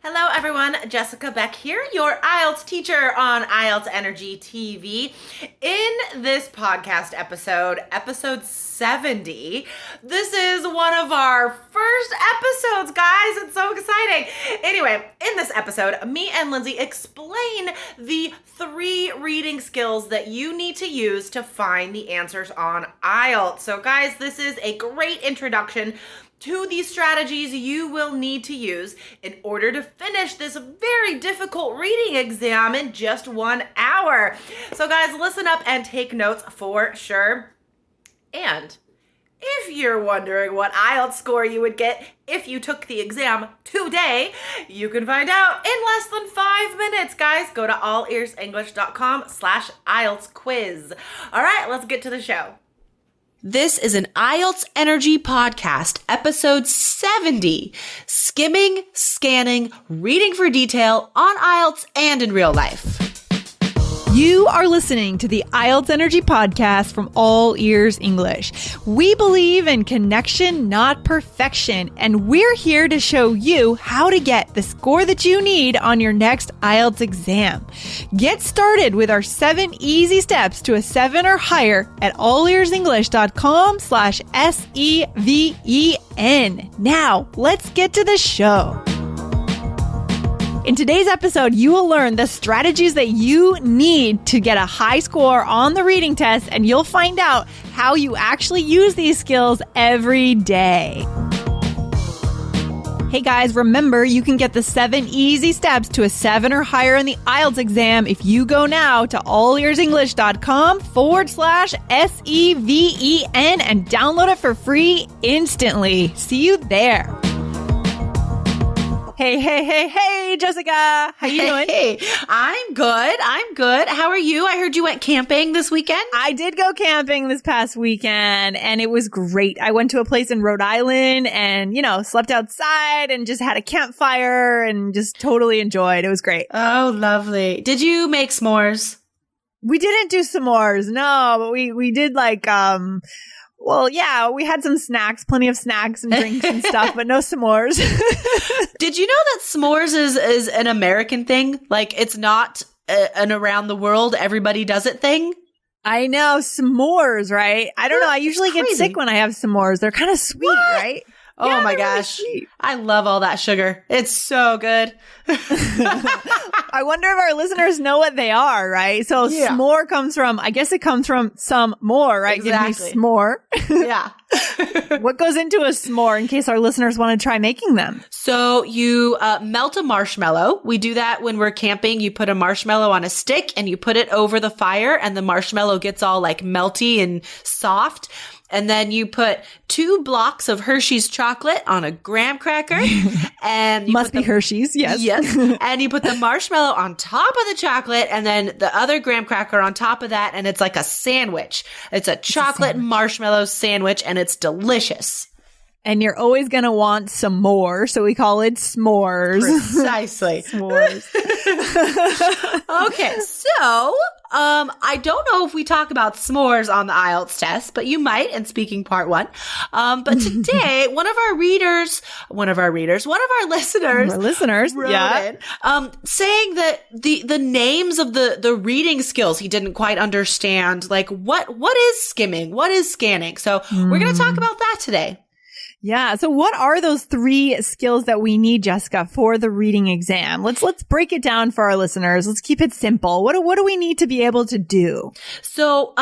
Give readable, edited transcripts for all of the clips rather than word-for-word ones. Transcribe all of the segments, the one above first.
Hello everyone, Jessica Beck here, your IELTS teacher on IELTS Energy TV. In this podcast episode, episode 70, this is one of our first episodes, guys. It's so exciting. Anyway, in this episode, me and Lindsay explain the 3 reading skills that you need to use to find the answers on IELTS. So guys, this is a great introduction to these strategies you will need to use in order to finish this very difficult reading exam in just 1 hour. So guys, listen up and take notes for sure. And if you're wondering what IELTS score you would get if you took the exam today, you can find out in less than 5 minutes, guys. Go to allearsenglish.com/IELTS quiz. All right, let's get to the show. This is an IELTS Energy podcast, episode 70, skimming, scanning, reading for detail on IELTS and in real life. You are listening to the IELTS Energy podcast from All Ears English. We believe in connection, not perfection, and we're here to show you how to get the score that you need on your next IELTS exam. Get started with our 7 easy steps to a 7 or higher at allearsenglish.com/SEVEN. Now, let's get to the show. In today's episode, you will learn the strategies that you need to get a high score on the reading test, and you'll find out how you actually use these skills every day. Hey guys, remember you can get the 7 easy steps to a 7 or higher in the IELTS exam if you go now to allearsenglish.com/SEVEN and download it for free instantly. See you there. Hey, Jessica. How you doing? Hey, I'm good. How are you? I heard you went camping this weekend. I did go camping this past weekend and it was great. I went to a place in Rhode Island and, slept outside and just had a campfire and just totally enjoyed. It was great. Oh, lovely. Did you make s'mores? We didn't do s'mores. No, but we did well, yeah, we had some snacks, plenty of snacks and drinks and stuff, but no s'mores. Did you know that s'mores is an American thing? Like, it's not an around the world, everybody does it thing? I know, s'mores, right? I don't know. I usually get sick when I have s'mores. They're kind of sweet, right? Oh yeah, my gosh. Really, I love all that sugar. It's so good. I wonder if our listeners know what they are, right? So s'more comes from, I guess it comes from some more, right? Exactly. Give me s'more. Yeah. What goes into a s'more in case our listeners want to try making them? So you melt a marshmallow. We do that when we're camping. You put a marshmallow on a stick and you put it over the fire and the marshmallow gets all like melty and soft. And then you put 2 blocks of Hershey's chocolate on a graham cracker. And you must be Hershey's, yes. Yes. And you put the marshmallow on top of the chocolate and then the other graham cracker on top of that. And it's like a sandwich. It's a chocolate marshmallow sandwich and it's delicious. And you're always going to want some more. So we call it s'mores. Precisely. S'mores. Okay. So, I don't know if we talk about s'mores on the IELTS test, but you might in speaking part 1. But today, one of our listeners wrote in, saying that the names of the reading skills he didn't quite understand. Like what is skimming? What is scanning? So we're going to talk about that today. Yeah. So what are those 3 skills that we need, Jessica, for the reading exam? Let's break it down for our listeners. Let's keep it simple. What do we need to be able to do? So,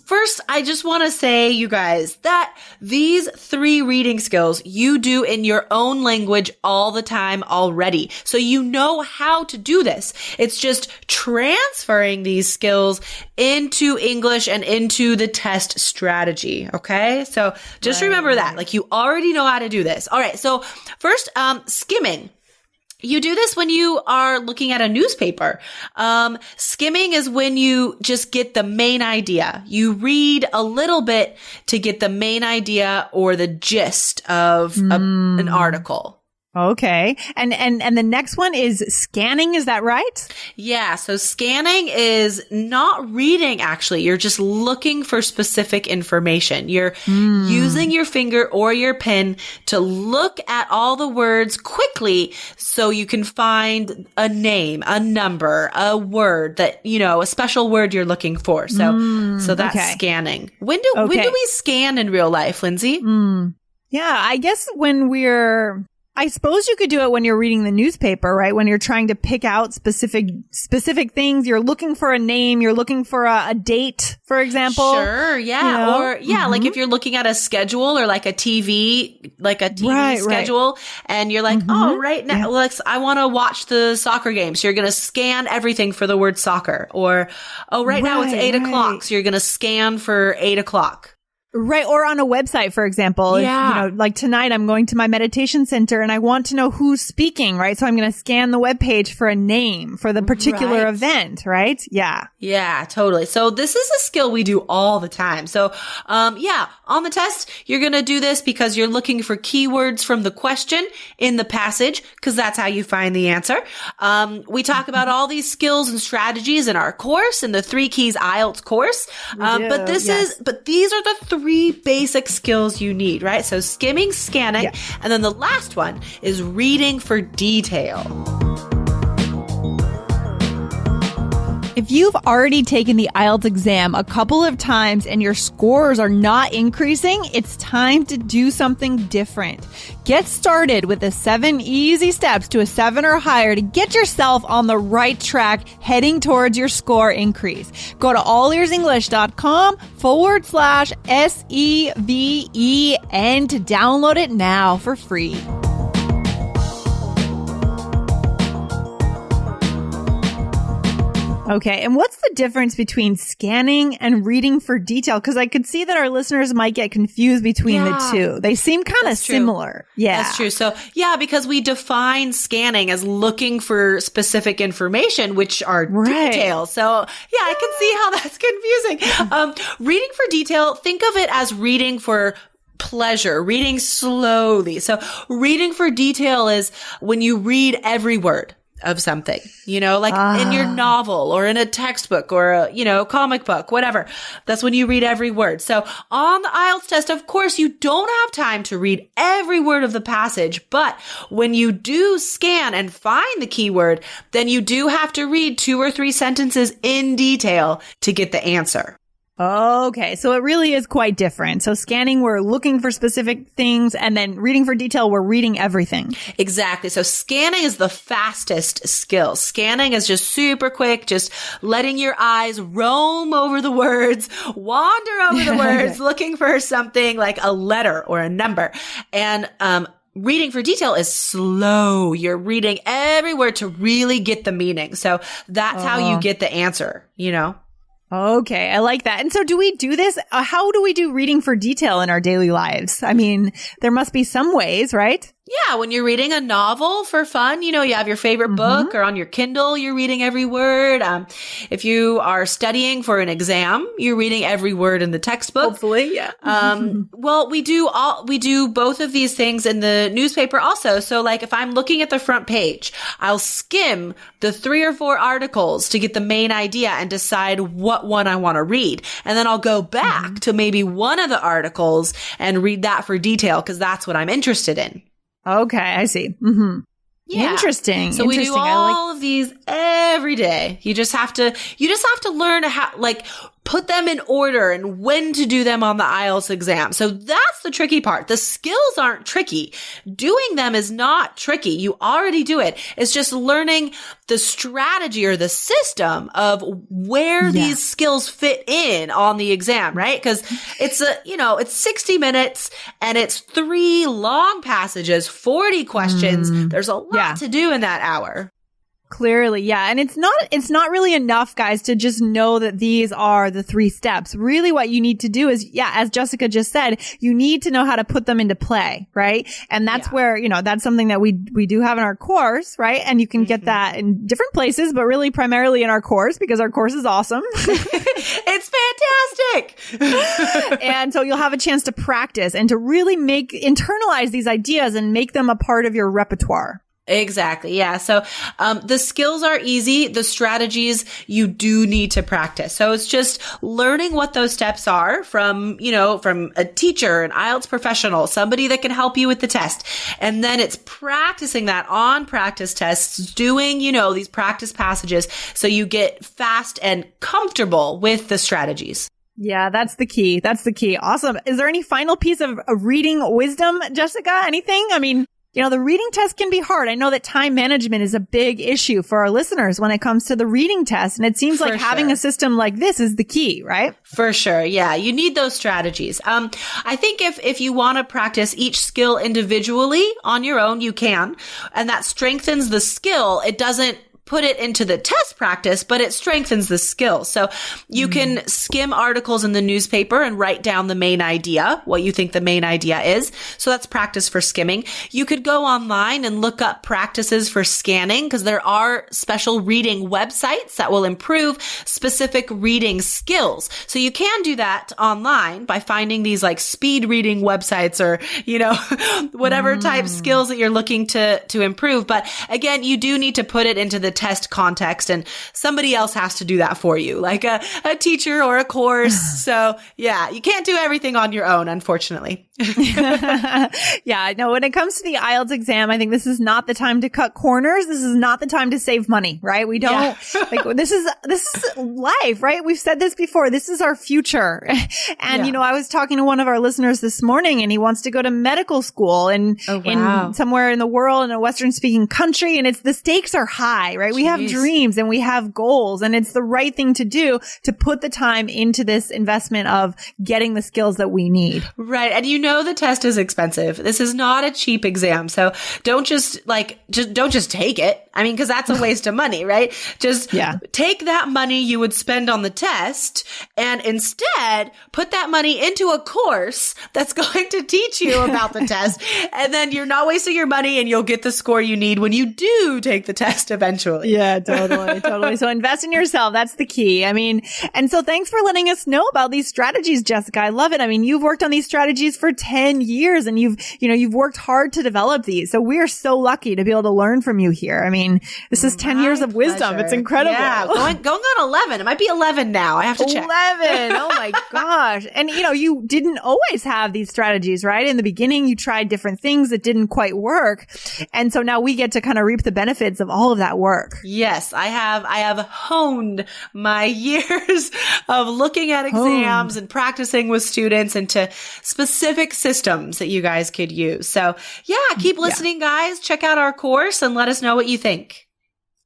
first, I just want to say, you guys, that these 3 reading skills you do in your own language all the time already. So you know how to do this. It's just transferring these skills into English and into the test strategy. Okay. So just remember that, like you already know how to do this. All right. So first, skimming. You do this when you are looking at a newspaper. Skimming is when you just get the main idea. You read a little bit to get the main idea or the gist of an article. Okay. And the next one is scanning. Is that right? Yeah. So scanning is not reading, actually. You're just looking for specific information. You're using your finger or your pen to look at all the words quickly so you can find a name, a number, a word that, a special word you're looking for. So that's scanning. When do we scan in real life, Lindsay? Yeah, I guess I suppose you could do it when you're reading the newspaper, right? When you're trying to pick out specific things. You're looking for a name. You're looking for a date, for example. Sure. Yeah. Or like if you're looking at a schedule or like a TV schedule and you're like, right now, I want to watch the soccer game. So you're going to scan everything for the word soccer, or, now it's 8:00. So you're going to scan for 8:00. Right. Or on a website, for example, if, like tonight I'm going to my meditation center and I want to know who's speaking, right? So I'm going to scan the webpage for a name for the particular event, right? Yeah. Yeah, totally. So this is a skill we do all the time. So, on the test, you're going to do this because you're looking for keywords from the question in the passage, because that's how you find the answer. We talk about all these skills and strategies in our course, in the 3 Keys IELTS course. But these are the 3 basic skills you need, right? So skimming, scanning, and then the last one is reading for detail. If you've already taken the IELTS exam a couple of times and your scores are not increasing, it's time to do something different. Get started with the 7 easy steps to a 7 or higher to get yourself on the right track heading towards your score increase. Go to allearsenglish.com/SEVEN to download it now for free. Okay. And what's the difference between scanning and reading for detail? Because I could see that our listeners might get confused between the two. They seem kind of similar. Yeah. That's true. So because we define scanning as looking for specific information, which are details. So I can see how that's confusing. Reading for detail, think of it as reading for pleasure, reading slowly. So reading for detail is when you read every word of something, like in your novel or in a textbook or a, comic book, whatever. That's when you read every word. So on the IELTS test, of course, you don't have time to read every word of the passage, but when you do scan and find the keyword, then you do have to read 2 or 3 sentences in detail to get the answer. Okay. So it really is quite different. So scanning, we're looking for specific things, and then reading for detail, we're reading everything. Exactly. So scanning is the fastest skill. Scanning is just super quick, just letting your eyes roam over the words, wander over the words, looking for something like a letter or a number. And, reading for detail is slow. You're reading every word to really get the meaning. So that's how you get the answer, Okay, I like that. And so do we do this? How do we do reading for detail in our daily lives? I mean, there must be some ways, right? Yeah, when you're reading a novel for fun, you have your favorite book, or on your Kindle, you're reading every word. If you are studying for an exam, you're reading every word in the textbook. Hopefully, yeah. Well, we do both of these things in the newspaper also. So like if I'm looking at the front page, I'll skim the 3 or 4 articles to get the main idea and decide what one I want to read. And then I'll go back to maybe one of the articles and read that for detail, because that's what I'm interested in. Okay, I see. Yeah. Interesting. So we do all of these every day. You just have to learn how, put them in order and when to do them on the IELTS exam. So that's the tricky part. The skills aren't tricky. Doing them is not tricky. You already do it. It's just learning the strategy or the system of where these skills fit in on the exam, right? Because it's it's 60 minutes and it's 3 long passages, 40 questions. There's a lot to do in that hour. Clearly, yeah. And it's not really enough, guys, to just know that these are the 3 steps. Really what you need to do is, as Jessica just said, you need to know how to put them into play, right? And that's where, that's something that we do have in our course, right? And you can get that in different places, but really primarily in our course because our course is awesome. It's fantastic. And so you'll have a chance to practice and to really internalize these ideas and make them a part of your repertoire. Exactly. Yeah. So, the skills are easy. The strategies you do need to practice. So it's just learning what those steps are from a teacher, an IELTS professional, somebody that can help you with the test. And then it's practicing that on practice tests, doing, these practice passages so you get fast and comfortable with the strategies. Yeah, that's the key. That's the key. Awesome. Is there any final piece of reading wisdom, Jessica? Anything? I mean, the reading test can be hard. I know that time management is a big issue for our listeners when it comes to the reading test. And it seems like having a system like this is the key, right? For sure. Yeah. You need those strategies. I think if you want to practice each skill individually on your own, you can. And that strengthens the skill. It doesn't put it into the test practice, but it strengthens the skill. So you can skim articles in the newspaper and write down the main idea, what you think the main idea is. So that's practice for skimming. You could go online and look up practices for scanning because there are special reading websites that will improve specific reading skills. So you can do that online by finding these like speed reading websites or, whatever type skills that you're looking to improve. But again, you do need to put it into the test context and somebody else has to do that for you, like a teacher or a course. So yeah, you can't do everything on your own, unfortunately. Yeah, no, when it comes to the IELTS exam, I think this is not the time to cut corners. This is not the time to save money, right? We don't this is life, right? We've said this before. This is our future. And I was talking to one of our listeners this morning and he wants to go to medical school in somewhere in the world in a Western speaking country. And the stakes are high, right? We have dreams and we have goals and it's the right thing to do to put the time into this investment of getting the skills that we need. Right. And the test is expensive. This is not a cheap exam. So don't just take it. I mean, cause that's a waste of money, right? Just take that money you would spend on the test and instead put that money into a course that's going to teach you about the test. And then you're not wasting your money and you'll get the score you need when you do take the test eventually. Yeah, totally. So invest in yourself. That's the key. I mean, and so thanks for letting us know about these strategies, Jessica. I love it. I mean, you've worked on these strategies for 10 years and you've worked hard to develop these. So we're so lucky to be able to learn from you here. I mean, this is 10 years of wisdom. Pleasure. It's incredible. Yeah, going on 11. It might be 11 now. I have to check. 11. Oh my gosh. And you didn't always have these strategies, right? In the beginning, you tried different things that didn't quite work. And so now we get to kind of reap the benefits of all of that work. Yes, I have honed my years of looking at exams and practicing with students into specific systems that you guys could use. So yeah, keep listening, guys. Check out our course and let us know what you think.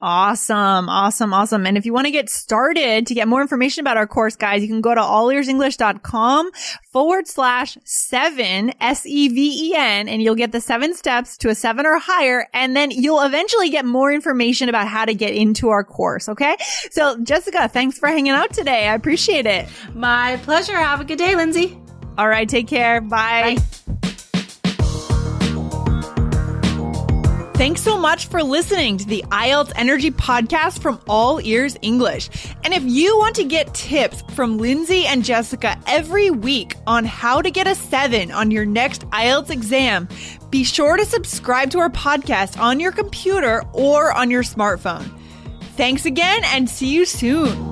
Awesome. And if you want to get started to get more information about our course, guys, you can go to allearsenglish.com/7 SEVEN and you'll get the 7 steps to a 7 or higher. And then you'll eventually get more information about how to get into our course. Okay. So Jessica, thanks for hanging out today. I appreciate it. My pleasure. Have a good day, Lindsay. All right. Take care. Bye. Bye. Thanks so much for listening to the IELTS Energy Podcast from All Ears English. And if you want to get tips from Lindsay and Jessica every week on how to get a 7 on your next IELTS exam, be sure to subscribe to our podcast on your computer or on your smartphone. Thanks again and see you soon.